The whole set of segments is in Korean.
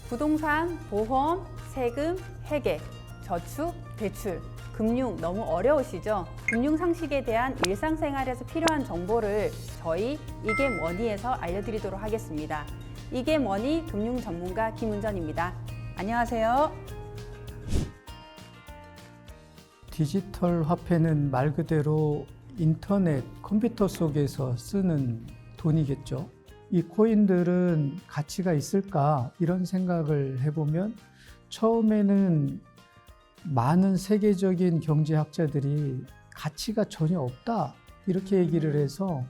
부동산, 보험, 세금, 회계, 저축, 대출, 금융 너무 어려우시죠? 금융 상식에 대한 일상생활에서 필요한 정보를 저희 이게머니에서 알려드리도록 하겠습니다. 이게머니 금융 전문가 김은전입니다. 안녕하세요. 디지털 화폐는 말 그대로 인터넷, 컴퓨터 속에서 쓰는 돈이겠죠. 이 코인들은 가치가 있을까? 이런 생각을 해보면 처음에는 많은 세계적인 경제학자들이 가치가 전혀 없다 이렇게 얘기를 해서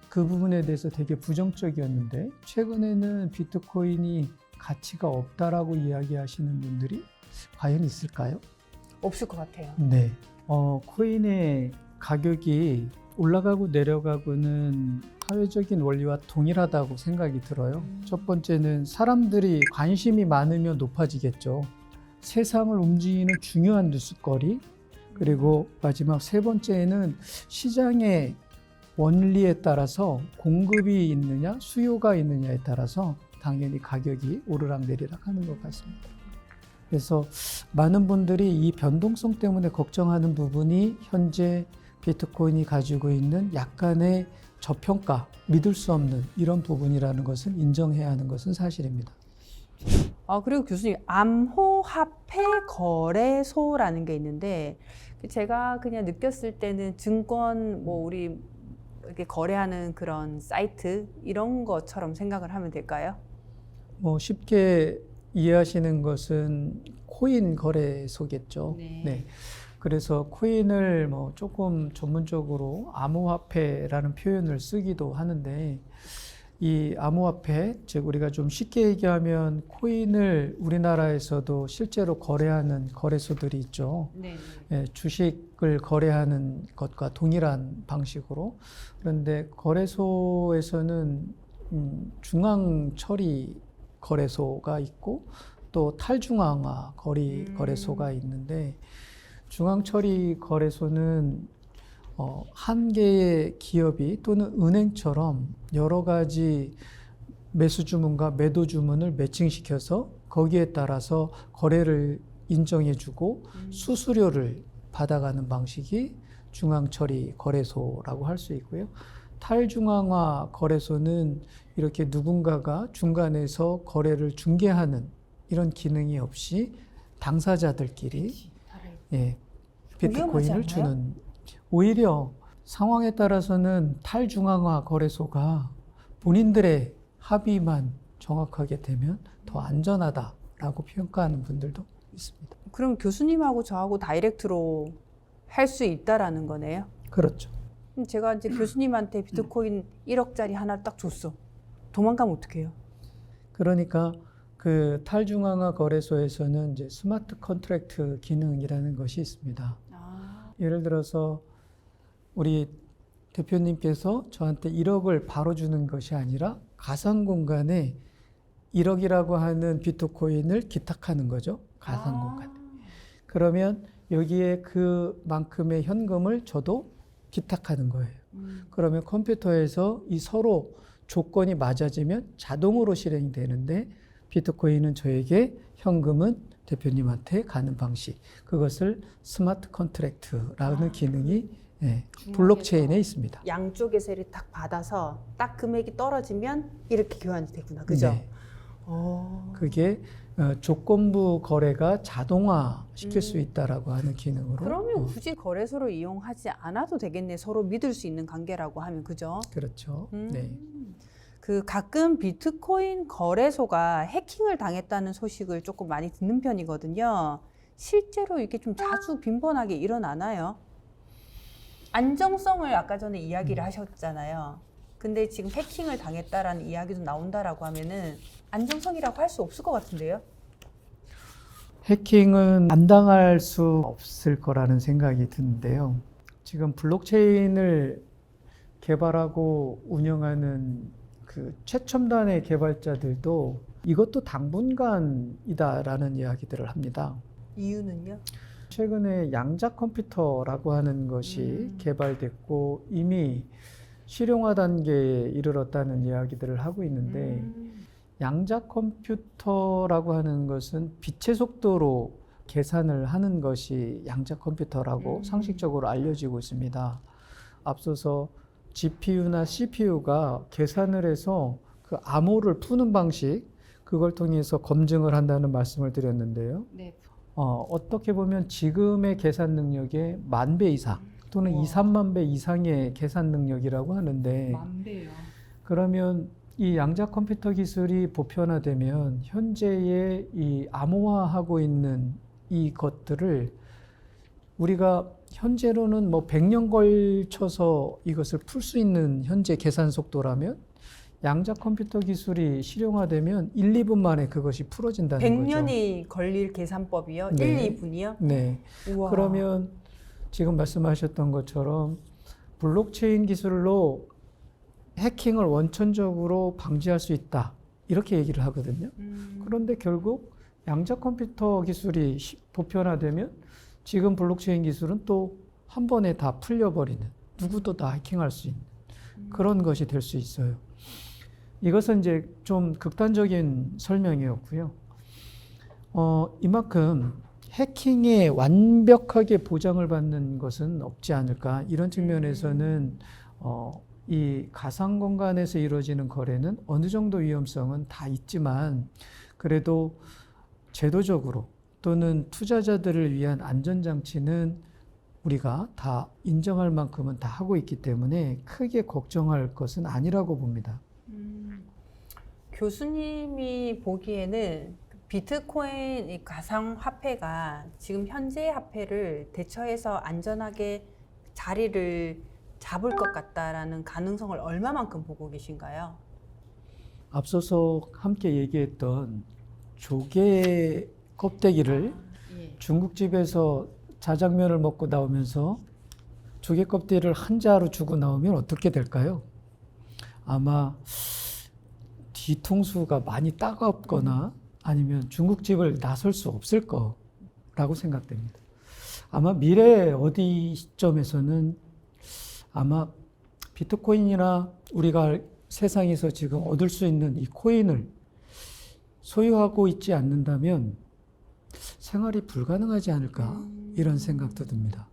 그 부분에 대해서 되게 부정적이었는데 최근에는 비트코인이 가치가 없다라고 이야기하시는 분들이 과연 있을까요? 없을 것 같아요. 네. 코인의 가격이 올라가고 내려가고는 사회적인 원리와 동일하다고 생각이 들어요. 첫 번째는 사람들이 관심이 많으면 높아지겠죠. 세상을 움직이는 중요한 뉴스거리, 그리고 마지막 세 번째는 시장의 원리에 따라서 공급이 있느냐 수요가 있느냐에 따라서 당연히 가격이 오르락내리락 하는 것 같습니다. 그래서 많은 분들이 이 변동성 때문에 걱정하는 부분이 현재 비트코인이 가지고 있는 약간의 저평가, 믿을 수 없는 이런 부분이라는 것은 인정해야 하는 것은 사실입니다. 그리고 교수님, 암호화폐 거래소라는 게 있는데 제가 그냥 느꼈을 때는 증권 우리 이렇게 거래하는 그런 사이트 이런 것처럼 생각을 하면 될까요? 쉽게 이해하시는 것은 코인 거래소겠죠. 네. 그래서 코인을 조금 전문적으로 암호화폐라는 표현을 쓰기도 하는데 이 암호화폐, 즉 우리가 좀 쉽게 얘기하면 코인을 우리나라에서도 실제로 거래하는 거래소들이 있죠. 네, 주식을 거래하는 것과 동일한 방식으로. 그런데 거래소에서는 중앙 처리 거래소가 있고 또 탈중앙화 거래소가 있는데 중앙 처리 거래소는 한 개의 기업이 또는 은행처럼 여러 가지 매수 주문과 매도 주문을 매칭시켜서 거기에 따라서 거래를 인정해주고 수수료를 받아가는 방식이 중앙 처리 거래소라고 할 수 있고요. 탈중앙화 거래소는 이렇게 누군가가 중간에서 거래를 중개하는 이런 기능이 없이 당사자들끼리 비트코인을 주는, 오히려 상황에 따라서는 탈중앙화 거래소가 본인들의 합의만 정확하게 되면 더 안전하다라고 평가하는 분들도 있습니다. 그럼 교수님하고 저하고 다이렉트로 할 수 있다라는 거네요? 그렇죠. 제가 이제 교수님한테 비트코인 1억짜리 하나를 딱 줬어. 도망가면 어떡해요? 그러니까 그 탈중앙화 거래소에서는 이제 스마트 컨트랙트 기능이라는 것이 있습니다. 예를 들어서 우리 대표님께서 저한테 1억을 바로 주는 것이 아니라 가상 공간에 1억이라고 하는 비트코인을 기탁하는 거죠. 가상 공간에. 그러면 여기에 그만큼의 현금을 저도 기탁하는 거예요. 그러면 컴퓨터에서 이 서로 조건이 맞아지면 자동으로 실행이 되는데 비트코인은 저에게, 현금은 대표님한테 가는 방식. 그것을 스마트 컨트랙트라는 기능이 블록체인에 있습니다. 양쪽에서 이렇게 딱 받아서 딱 금액이 떨어지면 이렇게 교환이 되구나. 그죠? 네. 그게 조건부 거래가 자동화 시킬 수 있다라고 하는 기능으로. 그러면 굳이 거래소를 이용하지 않아도 되겠네. 서로 믿을 수 있는 관계라고 하면. 그죠? 그렇죠. 네. 가끔 비트코인 거래소가 해킹을 당했다는 소식을 조금 많이 듣는 편이거든요. 실제로 이게 좀 자주 빈번하게 일어나나요? 안정성을 아까 전에 이야기를 하셨잖아요. 근데 지금 해킹을 당했다라는 이야기도 나온다라고 하면은 안정성이라고 할 수 없을 것 같은데요? 해킹은 안 당할 수 없을 거라는 생각이 드는데요. 지금 블록체인을 개발하고 운영하는 그 최첨단의 개발자들도 이것도 당분간이다라는 이야기들을 합니다. 이유는요? 최근에 양자 컴퓨터라고 하는 것이 개발됐고 이미 실용화 단계에 이르렀다는 이야기들을 하고 있는데 양자 컴퓨터라고 하는 것은 빛의 속도로 계산을 하는 것이 양자 컴퓨터라고 상식적으로 알려지고 있습니다. 앞서서 GPU나 CPU가 계산을 해서 그 암호를 푸는 방식, 그걸 통해서 검증을 한다는 말씀을 드렸는데요. 네. 어떻게 보면 지금의 계산 능력의 10,000배 이상 또는 2, 3만 배 이상의 계산 능력이라고 하는데, 만배요. 그러면 이 양자 컴퓨터 기술이 보편화되면 현재의 이 암호화하고 있는 이 것들을 우리가 현재로는 뭐 100년 걸쳐서 이것을 풀 수 있는 현재 계산 속도라면 양자 컴퓨터 기술이 실용화되면 1, 2분 만에 그것이 풀어진다는 거죠. 100년이 걸릴 계산법이요? 네. 1, 2분이요? 네. 우와. 그러면 지금 말씀하셨던 것처럼 블록체인 기술로 해킹을 원천적으로 방지할 수 있다, 이렇게 얘기를 하거든요. 그런데 결국 양자 컴퓨터 기술이 보편화되면 지금 블록체인 기술은 또 한 번에 다 풀려버리는, 누구도 다 해킹할 수 있는 그런 것이 될 수 있어요. 이것은 이제 좀 극단적인 설명이었고요. 이만큼 해킹에 완벽하게 보장을 받는 것은 없지 않을까, 이런 측면에서는 이 가상 공간에서 이루어지는 거래는 어느 정도 위험성은 다 있지만, 그래도 제도적으로 또는 투자자들을 위한 안전장치는 우리가 다 인정할 만큼은 다 하고 있기 때문에 크게 걱정할 것은 아니라고 봅니다. 교수님이 보기에는 비트코인 이 가상화폐가 지금 현재의 화폐를 대처해서 안전하게 자리를 잡을 것 같다라는 가능성을 얼마만큼 보고 계신가요? 앞서서 함께 얘기했던 조개 껍데기를 예. 중국집에서 자장면을 먹고 나오면서 조개 껍데기를 한 자루 주고 나오면 어떻게 될까요? 아마 뒤통수가 많이 따갑거나 아니면 중국집을 나설 수 없을 거라고 생각됩니다. 아마 미래 어디 시점에서는 아마 비트코인이나 우리가 세상에서 지금 얻을 수 있는 이 코인을 소유하고 있지 않는다면 생활이 불가능하지 않을까, 이런 생각도 듭니다.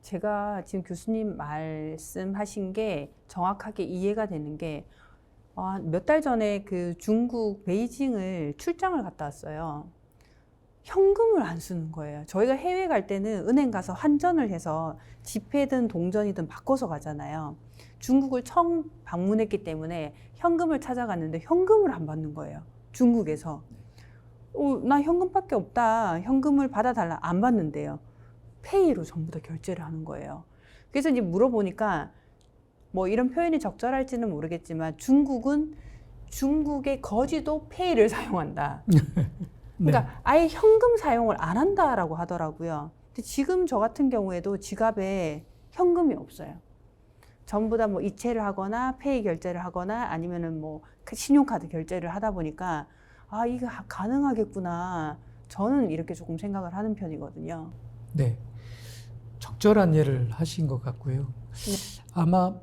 제가 지금 교수님 말씀하신 게 정확하게 이해가 되는 게, 몇 달 전에 그 중국 베이징을 출장을 갔다 왔어요. 현금을 안 쓰는 거예요. 저희가 해외 갈 때는 은행 가서 환전을 해서 지폐든 동전이든 바꿔서 가잖아요. 중국을 처음 방문했기 때문에 현금을 찾아갔는데 현금을 안 받는 거예요. 중국에서. 나 현금밖에 없다. 현금을 받아달라. 안 받는데요. 페이로 전부 다 결제를 하는 거예요. 그래서 이제 물어보니까 뭐 이런 표현이 적절할지는 모르겠지만 중국은 중국의 거지도 페이를 사용한다. 그러니까 아예 현금 사용을 안 한다라고 하더라고요. 근데 지금 저 같은 경우에도 지갑에 현금이 없어요. 전부 다 뭐 이체를 하거나 페이 결제를 하거나 아니면은 뭐 신용카드 결제를 하다 보니까 이게 가능하겠구나. 저는 이렇게 조금 생각을 하는 편이거든요. 네, 적절한 예를 하신 것 같고요. 네. 아마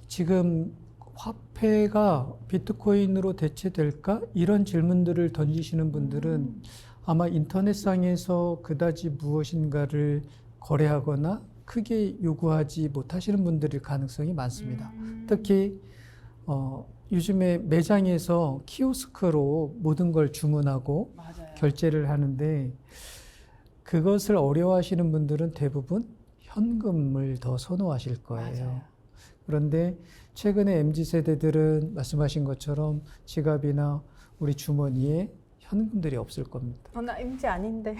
지금 화폐가 비트코인으로 대체될까? 이런 질문들을 던지시는 분들은 아마 인터넷상에서 그다지 무엇인가를 거래하거나 크게 요구하지 못하시는 분들일 가능성이 많습니다. 특히 요즘에 매장에서 키오스크로 모든 걸 주문하고 맞아요. 결제를 하는데, 그것을 어려워하시는 분들은 대부분 현금을 더 선호하실 거예요. 맞아요. 그런데 최근에 MZ세대들은 말씀하신 것처럼 지갑이나 우리 주머니에 현금들이 없을 겁니다. 나 MZ 아닌데.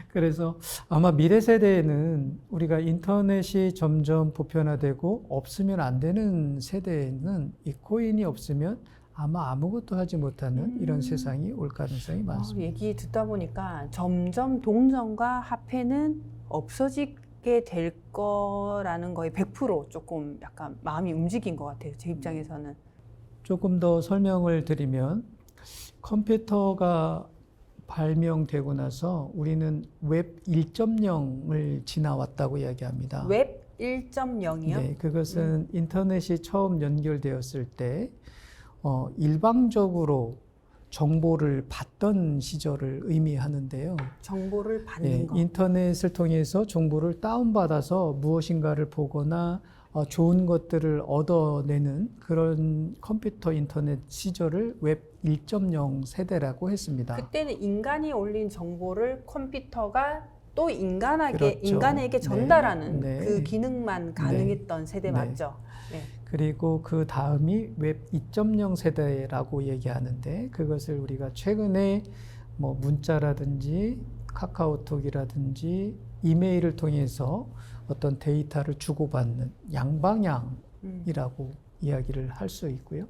그래서 아마 미래 세대에는 우리가 인터넷이 점점 보편화되고 없으면 안 되는 세대에는 이 코인이 없으면 아마 아무것도 하지 못하는 이런 세상이 올 가능성이 많습니다. 얘기 듣다 보니까 점점 동전과 화폐는 없어지게 될 거라는 거에 100% 조금 약간 마음이 움직인 것 같아요. 제 입장에서는. 조금 더 설명을 드리면, 컴퓨터가 발명되고 나서 우리는 웹 1.0을 지나왔다고 이야기합니다. 웹 1.0이요? 네, 그것은 인터넷이 처음 연결되었을 때 일방적으로 정보를 받던 시절을 의미하는데요. 정보를 받는 예, 거. 인터넷을 통해서 정보를 다운받아서 무엇인가를 보거나 좋은 것들을 얻어내는 그런 컴퓨터 인터넷 시절을 웹 1.0 세대라고 했습니다. 그때는 인간이 올린 정보를 컴퓨터가 또 인간에게 그렇죠. 전달하는 네, 네. 그 기능만 가능했던 세대 네. 맞죠? 네. 그리고 그 다음이 웹 2.0 세대라고 얘기하는데 그것을 우리가 최근에 뭐 문자라든지 카카오톡이라든지 이메일을 통해서 어떤 데이터를 주고받는 양방향이라고 이야기를 할 수 있고요.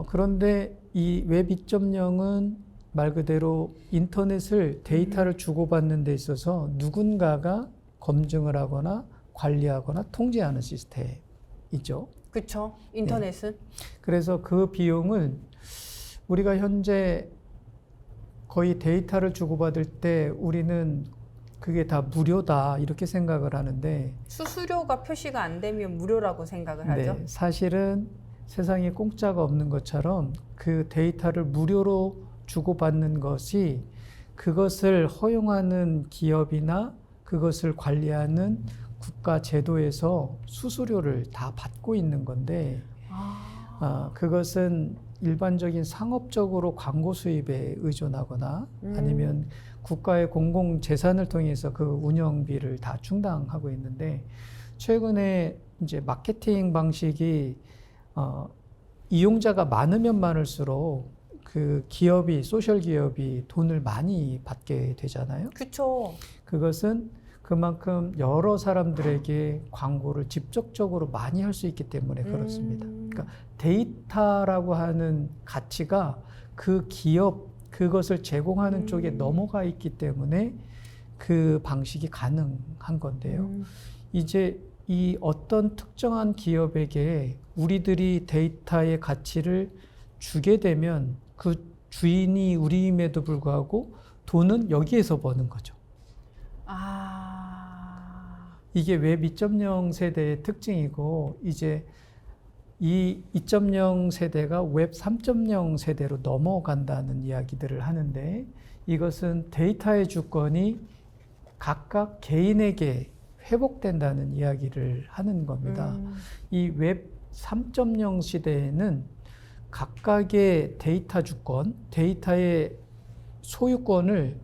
그런데 이 웹 2.0은 말 그대로 인터넷을 데이터를 주고받는 데 있어서 누군가가 검증을 하거나 관리하거나 통제하는 시스템이죠. 그렇죠. 인터넷은 그래서 그 비용은 우리가 현재 거의 데이터를 주고받을 때 우리는 그게 다 무료다 이렇게 생각을 하는데 수수료가 표시가 안 되면 무료라고 생각을 하죠. 네, 사실은 세상에 공짜가 없는 것처럼 그 데이터를 무료로 주고받는 것이 그것을 허용하는 기업이나 그것을 관리하는 국가 제도에서 수수료를 다 받고 있는 건데 그것은 일반적인 상업적으로 광고 수입에 의존하거나 아니면 국가의 공공 재산을 통해서 그 운영비를 다 충당하고 있는데 최근에 이제 마케팅 방식이 이용자가 많으면 많을수록 그 기업이 소셜 기업이 돈을 많이 받게 되잖아요. 그렇죠. 그것은 그만큼 여러 사람들에게 광고를 직접적으로 많이 할 수 있기 때문에 그렇습니다. 그러니까 데이터라고 하는 가치가 그 기업 그것을 제공하는 쪽에 넘어가 있기 때문에 그 방식이 가능한 건데요. 이제 이 어떤 특정한 기업에게 우리들이 데이터의 가치를 주게 되면 그 주인이 우리임에도 불구하고 돈은 여기에서 버는 거죠. 이게 웹 2.0 세대의 특징이고 이제 이 2.0 세대가 웹 3.0 세대로 넘어간다는 이야기들을 하는데 이것은 데이터의 주권이 각각 개인에게 회복된다는 이야기를 하는 겁니다. 이 웹 3.0 시대에는 각각의 데이터 주권, 데이터의 소유권을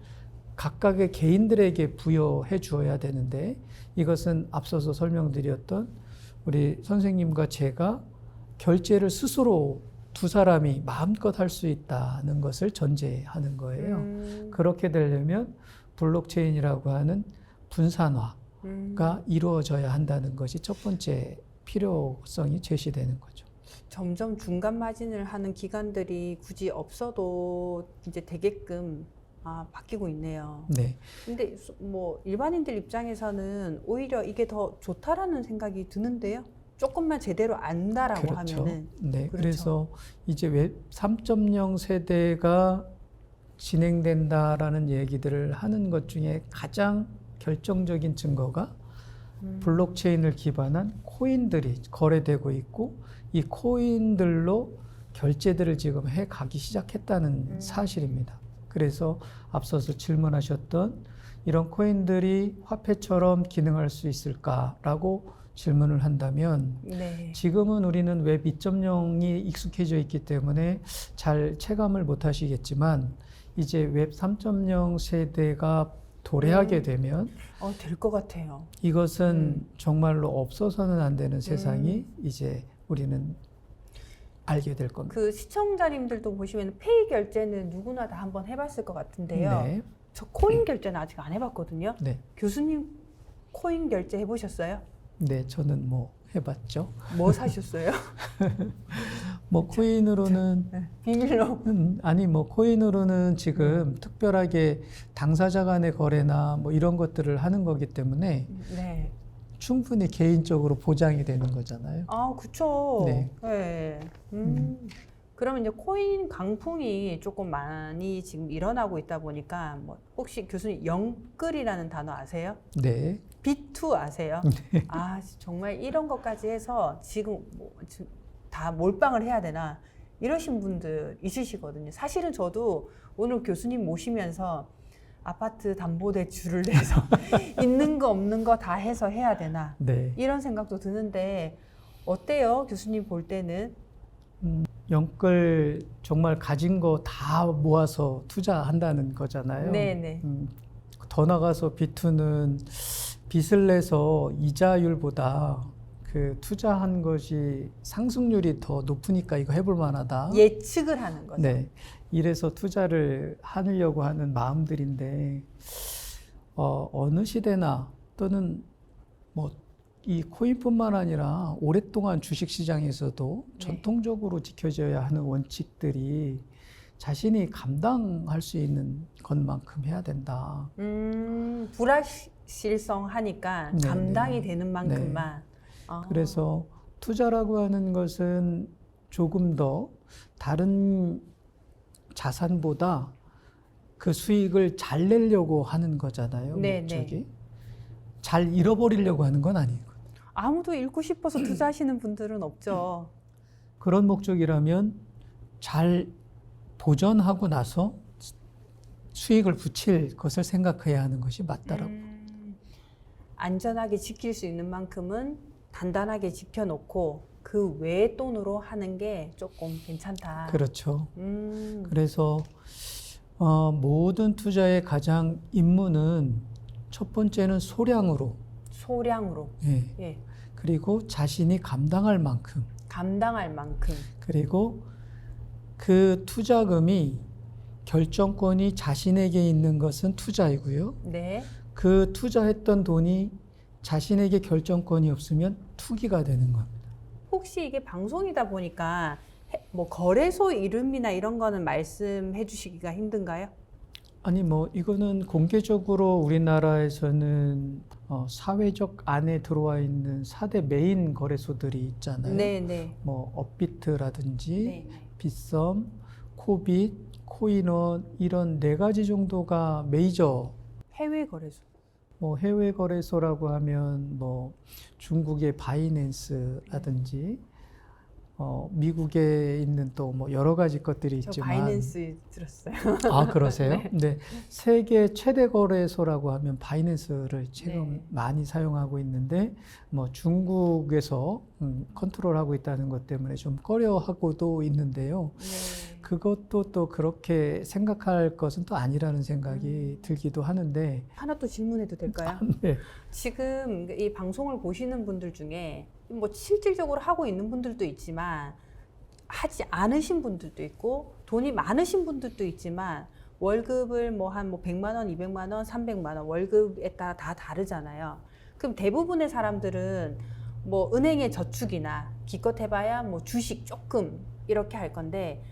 각각의 개인들에게 부여해 주어야 되는데 이것은 앞서서 설명드렸던 우리 선생님과 제가 결제를 스스로 두 사람이 마음껏 할 수 있다는 것을 전제하는 거예요. 그렇게 되려면 블록체인이라고 하는 분산화가 이루어져야 한다는 것이 첫 번째 필요성이 제시되는 거죠. 점점 중간 마진을 하는 기관들이 굳이 없어도 이제 되게끔 바뀌고 있네요. 네. 근데 뭐 일반인들 입장에서는 오히려 이게 더 좋다라는 생각이 드는데요. 조금만 제대로 안다라고 그렇죠. 하면은. 네. 그렇죠. 그래서 이제 웹 3.0 세대가 진행된다라는 얘기들을 하는 것 중에 가장 결정적인 증거가 블록체인을 기반한 코인들이 거래되고 있고 이 코인들로 결제들을 지금 해 가기 시작했다는 사실입니다. 그래서 앞서서 질문하셨던 이런 코인들이 화폐처럼 기능할 수 있을까라고 질문을 한다면 네. 지금은 우리는 웹 2.0이 익숙해져 있기 때문에 잘 체감을 못 하시겠지만 이제 웹 3.0 세대가 도래하게 되면 될 것 같아요. 이것은 정말로 없어서는 안 되는 세상이 이제 우리는 알게 될 겁니다. 그 시청자님들도 보시면 페이 결제는 누구나 다 한번 해봤을 것 같은데요. 네. 저 코인 결제는 아직 안 해봤거든요. 네. 교수님 코인 결제 해보셨어요? 네, 저는 뭐 해봤죠. 뭐 사셨어요? 뭐 코인으로는 비밀로. 아니 뭐 코인으로는 지금 특별하게 당사자 간의 거래나 뭐 이런 것들을 하는 거기 때문에 네. 충분히 개인적으로 보장이 되는 거잖아요. 그쵸. 네. 네. 그러면 이제 코인 강풍이 조금 많이 지금 일어나고 있다 보니까 뭐 혹시 교수님 영끌이라는 단어 아세요? 네. 비투 아세요? 정말 이런 것까지 해서 지금 다 몰빵을 해야 되나? 이러신 분들 있으시거든요. 사실은 저도 오늘 교수님 모시면서 아파트 담보대출을 내서 있는 거 없는 거 다 해서 해야 되나 네. 이런 생각도 드는데 어때요? 교수님 볼 때는? 영끌 정말 가진 거 다 모아서 투자한다는 거잖아요. 네네. 더 나가서 B2는 빚을 내서 이자율보다 그 투자한 것이 상승률이 더 높으니까 이거 해볼 만하다. 예측을 하는 거죠. 네. 이래서 투자를 하려고 하는 마음들인데, 어느 시대나 또는 뭐 이 코인뿐만 아니라 오랫동안 주식시장에서도 네. 전통적으로 지켜져야 하는 원칙들이 자신이 감당할 수 있는 것만큼 해야 된다. 불확실성 하니까 네, 감당이 네. 되는 만큼만. 아. 그래서 투자라고 하는 것은 조금 더 다른 자산보다 그 수익을 잘 내려고 하는 거잖아요. 네, 목적이. 잘 잃어버리려고 하는 건 아니고. 아무도 잃고 싶어서 투자하시는 분들은 없죠. 그런 목적이라면 잘 보전하고 나서 수익을 붙일 것을 생각해야 하는 것이 맞다라고. 안전하게 지킬 수 있는 만큼은 단단하게 지켜놓고 그 외의 돈으로 하는 게 조금 괜찮다. 그렇죠. 음. 그래서 모든 투자의 가장 임무는 첫 번째는 소량으로, 소량으로. 예. 예. 그리고 자신이 감당할 만큼, 감당할 만큼. 그리고 그 투자금이 결정권이 자신에게 있는 것은 투자이고요. 네. 그 투자했던 돈이 자신에게 결정권이 없으면 투기가 되는 겁니다. 혹시 이게 방송이다 보니까 뭐 거래소 이름이나 이런 거는 말씀해 주시기가 힘든가요? 아니 뭐 이거는 공개적으로 우리나라에서는 사회적 안에 들어와 있는 4대 메인 거래소들이 있잖아요. 네, 네. 뭐 업비트라든지 네. 빗썸, 코빗, 코인원 이런 4가지 정도가 메이저. 해외 거래소. 뭐 해외 거래소라고 하면 뭐 중국의 바이낸스라든지 미국에 있는 또 뭐 여러 가지 것들이 저 있지만 바이낸스 들었어요. 아 그러세요? 네. 네. 세계 최대 거래소라고 하면 바이낸스를 지금 네. 많이 사용하고 있는데 뭐 중국에서 컨트롤하고 있다는 것 때문에 좀 꺼려하고도 있는데요. 네. 그것도 또 그렇게 생각할 것은 또 아니라는 생각이 들기도 하는데 하나 또 질문해도 될까요? 네. 지금 이 방송을 보시는 분들 중에 뭐 실질적으로 하고 있는 분들도 있지만 하지 않으신 분들도 있고 돈이 많으신 분들도 있지만 월급을 뭐 한 100만 원, 200만 원, 300만 원 월급에 따라 다 다르잖아요. 그럼 대부분의 사람들은 뭐 은행에 저축이나 기껏 해봐야 뭐 주식 조금 이렇게 할 건데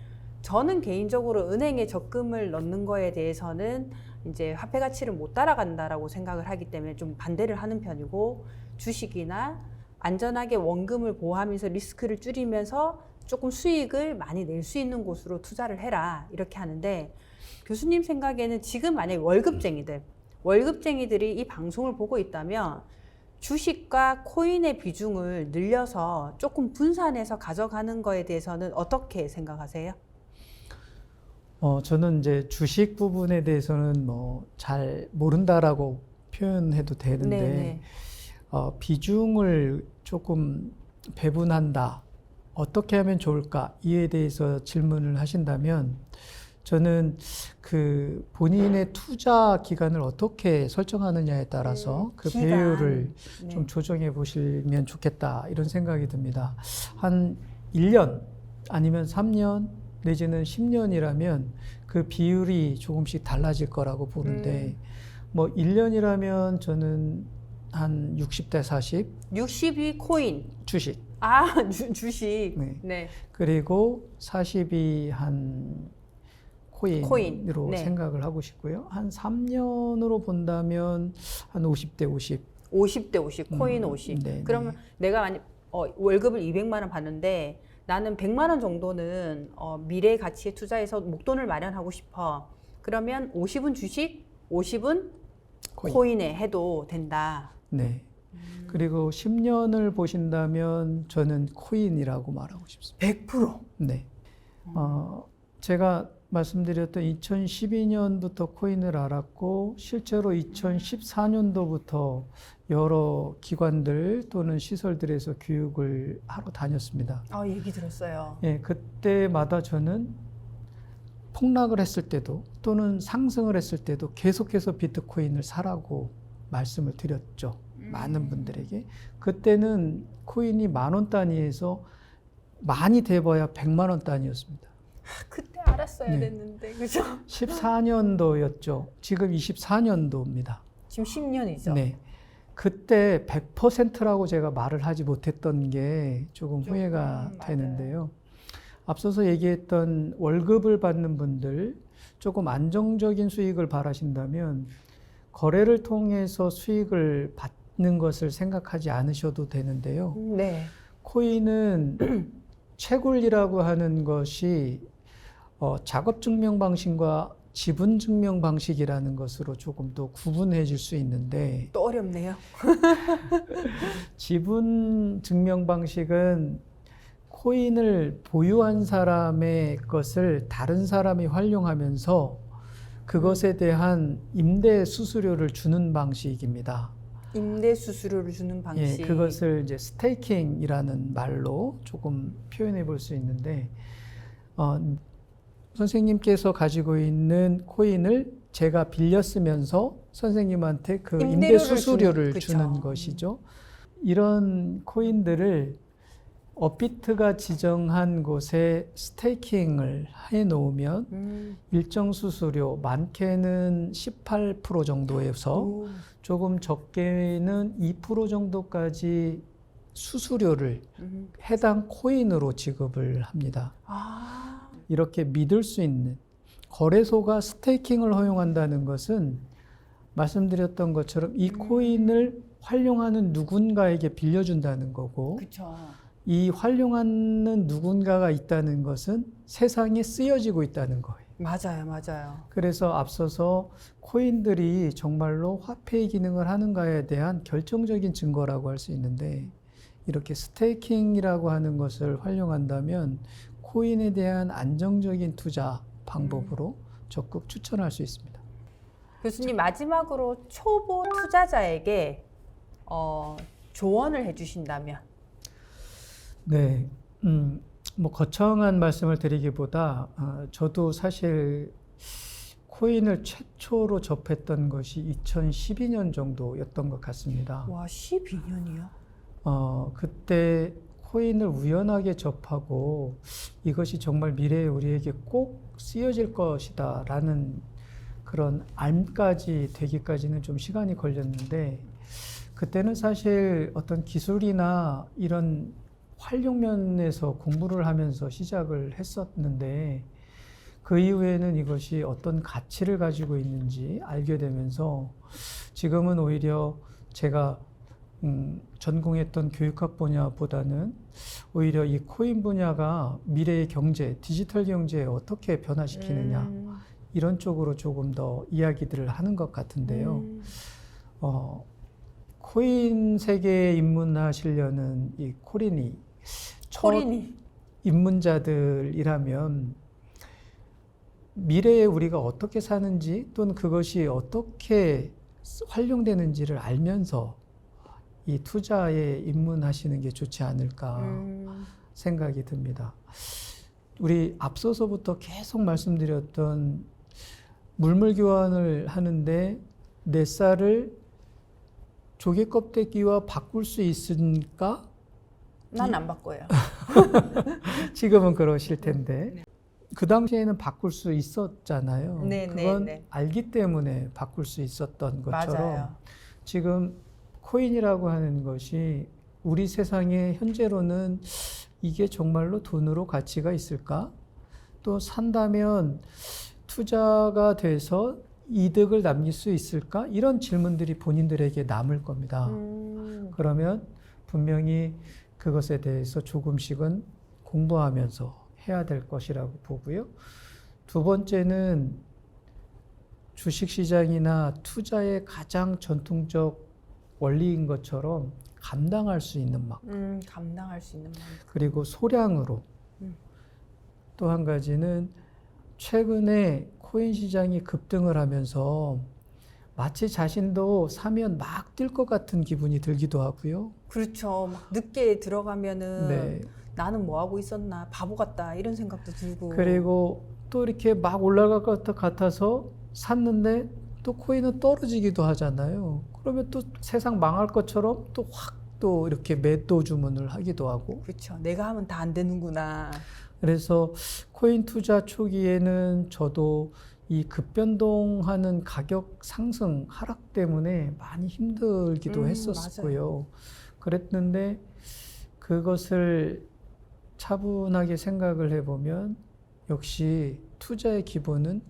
저는 개인적으로 은행에 적금을 넣는 거에 대해서는 이제 화폐 가치를 못 따라간다라고 생각을 하기 때문에 좀 반대를 하는 편이고 주식이나 안전하게 원금을 보호하면서 리스크를 줄이면서 조금 수익을 많이 낼 수 있는 곳으로 투자를 해라 이렇게 하는데 교수님 생각에는 지금 만약에 월급쟁이들이 이 방송을 보고 있다면 주식과 코인의 비중을 늘려서 조금 분산해서 가져가는 거에 대해서는 어떻게 생각하세요? 저는 이제 주식 부분에 대해서는 뭐 잘 모른다라고 표현해도 되는데 네네. 비중을 조금 배분한다. 어떻게 하면 좋을까? 이에 대해서 질문을 하신다면 저는 그 본인의 투자 기간을 어떻게 설정하느냐에 따라서 그 기간. 배율을 네. 좀 조정해 보시면 좋겠다. 이런 생각이 듭니다. 한 1년 아니면 3년 내지는 10년이라면 그 비율이 조금씩 달라질 거라고 보는데 뭐 1년이라면 저는 한 60대 40 60이 코인. 주식 아, 주식. 네. 네. 그리고 40이 한 코인으로 코인. 네. 생각을 하고 싶고요. 한 3년으로 본다면 한 50대 50. 50대 50, 코인 50. 네, 그러면 네. 내가 만약 월급을 200만 원 받는데 나는 100만 원 정도는 미래 가치에 투자해서 목돈을 마련하고 싶어. 그러면 50은 주식, 50은 코인에 해도 된다. 네. 그리고 10년을 보신다면 저는 코인이라고 말하고 싶습니다. 100%. 네. 제가 말씀드렸던 2012년부터 코인을 알았고 실제로 2014년도부터 여러 기관들 또는 시설들에서 교육을 하러 다녔습니다. 얘기 들었어요. 예, 그때마다 저는 폭락을 했을 때도 또는 상승을 했을 때도 계속해서 비트코인을 사라고 말씀을 드렸죠. 많은 분들에게. 그때는 코인이 10,000원 단위에서 많이 돼봐야 100만 원 단위였습니다. 그때 알았어야 네. 됐는데, 그죠? 14년도였죠. 지금 24년도입니다. 지금 10년이죠. 네. 그때 100%라고 제가 말을 하지 못했던 게 조금 후회가 맞아요. 되는데요. 앞서서 얘기했던 월급을 받는 분들 조금 안정적인 수익을 바라신다면 거래를 통해서 수익을 받는 것을 생각하지 않으셔도 되는데요. 네. 코인은 채굴이라고 하는 것이 작업 증명 방식과 지분 증명 방식이라는 것으로 조금 더 구분해질 수 있는데 또 어렵네요. 지분 증명 방식은 코인을 보유한 사람의 것을 다른 사람이 활용하면서 그것에 대한 임대 수수료를 주는 방식입니다. 임대 수수료를 주는 방식. 예, 그것을 이제 스테이킹이라는 말로 조금 표현해 볼 수 있는데 선생님께서 가지고 있는 코인을 제가 빌려 쓰면서 선생님한테 그 임대 수수료를 주는 것이죠. 이런 코인들을 업비트가 지정한 곳에 스테이킹을 해 놓으면 일정 수수료, 많게는 18% 정도에서 조금 적게는 2% 정도까지 수수료를 해당 코인으로 지급을 합니다. 이렇게 믿을 수 있는 거래소가 스테이킹을 허용한다는 것은 말씀드렸던 것처럼 이 코인을 활용하는 누군가에게 빌려준다는 거고 그쵸. 이 활용하는 누군가가 있다는 것은 세상에 쓰여지고 있다는 거예요. 맞아요, 맞아요. 그래서 앞서서 코인들이 정말로 화폐의 기능을 하는가에 대한 결정적인 증거라고 할 수 있는데 이렇게 스테이킹이라고 하는 것을 활용한다면 코인에 대한 안정적인 투자 방법으로 적극 추천할 수 있습니다. 교수님, 마지막으로 초보 투자자에게 조언을 해주신다면? 네, 뭐 거창한 말씀을 드리기보다 저도 사실 코인을 최초로 접했던 것이 2012년 정도였던 것 같습니다. 와, 12년이요? 그때 코인을 우연하게 접하고 이것이 정말 미래에 우리에게 꼭 쓰여질 것이다 라는 그런 알까지 되기까지는 좀 시간이 걸렸는데 그때는 사실 어떤 기술이나 이런 활용면에서 공부를 하면서 시작을 했었는데 그 이후에는 이것이 어떤 가치를 가지고 있는지 알게 되면서 지금은 오히려 제가 전공했던 교육학 분야보다는 오히려 이 코인 분야가 미래의 경제, 디지털 경제에 어떻게 변화시키느냐 이런 쪽으로 조금 더 이야기들을 하는 것 같은데요. 코인 세계에 입문하시려는 이 코린이 입문자들이라면 미래에 우리가 어떻게 사는지 또는 그것이 어떻게 활용되는지를 알면서 이 투자에 입문하시는 게 좋지 않을까 생각이 듭니다. 우리 앞서서부터 계속 말씀드렸던 물물 교환을 하는데 내 쌀을 조개 껍데기와 바꿀 수 있으니까? 난 안 바꿔요. 지금은 그러실 텐데 그 당시에는 바꿀 수 있었잖아요. 네, 그건 네. 알기 때문에 바꿀 수 있었던 것처럼 맞아요. 지금 코인이라고 하는 것이 우리 세상에 현재로는 이게 정말로 돈으로 가치가 있을까? 또 산다면 투자가 돼서 이득을 남길 수 있을까? 이런 질문들이 본인들에게 남을 겁니다. 그러면 분명히 그것에 대해서 조금씩은 공부하면서 해야 될 것이라고 보고요. 두 번째는 주식시장이나 투자의 가장 전통적 원리인 것처럼 감당할 수 있는 만큼 감당할 수 있는 만큼. 그리고 소량으로 또 한 가지는 최근에 코인 시장이 급등을 하면서 마치 자신도 사면 막 뛸 것 같은 기분이 들기도 하고요. 그렇죠. 막 늦게 들어가면은 네. 나는 뭐 하고 있었나 바보 같다 이런 생각도 들고. 그리고 또 이렇게 막 올라갈 것 같아서 샀는데 또 코인은 떨어지기도 하잖아요. 그러면 또 세상 망할 것처럼 또 확 또 이렇게 매도 주문을 하기도 하고. 그렇죠. 내가 하면 다 안 되는구나. 그래서 코인 투자 초기에는 저도 이 급변동하는 가격 상승 하락 때문에 많이 힘들기도 했었고요. 그랬는데 그것을 차분하게 생각을 해보면 역시 투자의 기본은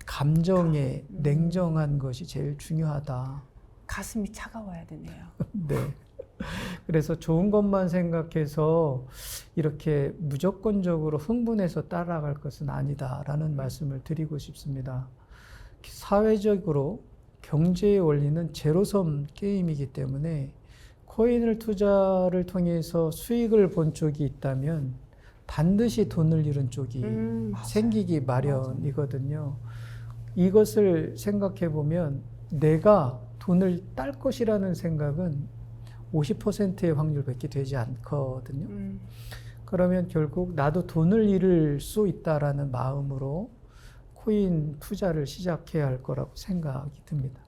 감정에 냉정한 것이 제일 중요하다. 가슴이 차가워야 되네요. 네. 그래서 좋은 것만 생각해서 이렇게 무조건적으로 흥분해서 따라갈 것은 아니다라는 말씀을 드리고 싶습니다. 사회적으로 경제의 원리는 제로섬 게임이기 때문에 코인을 투자를 통해서 수익을 본 쪽이 있다면 반드시 돈을 잃은 쪽이 생기기 마련이거든요. 이것을 생각해 보면 내가 돈을 딸 것이라는 생각은 50%의 확률밖에 되지 않거든요. 그러면 결국 나도 돈을 잃을 수 있다라는 마음으로 코인 투자를 시작해야 할 거라고 생각이 듭니다.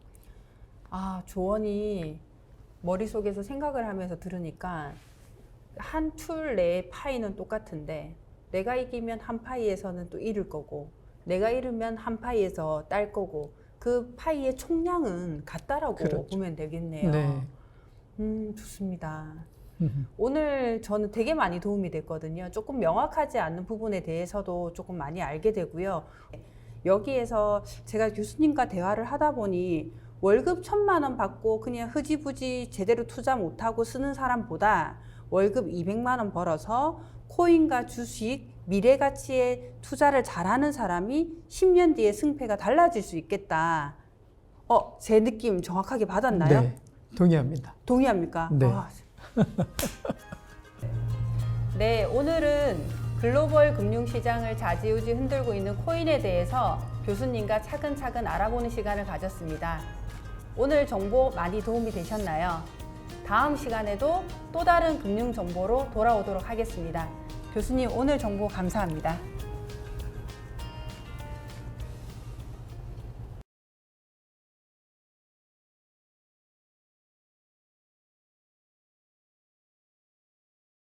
아, 조언이 머릿속에서 생각을 하면서 들으니까 한 툴 내의 파이는 똑같은데 내가 이기면 한 파이에서는 또 잃을 거고 내가 잃으면 한 파이에서 딸 거고 그 파이의 총량은 같다라고 그렇죠. 보면 되겠네요. 네. 좋습니다. 오늘 저는 되게 많이 도움이 됐거든요. 조금 명확하지 않은 부분에 대해서도 조금 많이 알게 되고요. 여기에서 제가 교수님과 대화를 하다 보니 월급 1,000만 원 받고 그냥 흐지부지 제대로 투자 못하고 쓰는 사람보다 월급 200만 원 벌어서 코인과 주식, 미래가치에 투자를 잘하는 사람이 10년 뒤에 승패가 달라질 수 있겠다. 제 느낌 정확하게 받았나요? 네, 동의합니다. 동의합니까? 네. 네, 오늘은 글로벌 금융시장을 좌지우지 흔들고 있는 코인에 대해서 교수님과 차근차근 알아보는 시간을 가졌습니다. 오늘 정보 많이 도움이 되셨나요? 다음 시간에도 또 다른 금융 정보로 돌아오도록 하겠습니다. 교수님, 오늘 정보 감사합니다.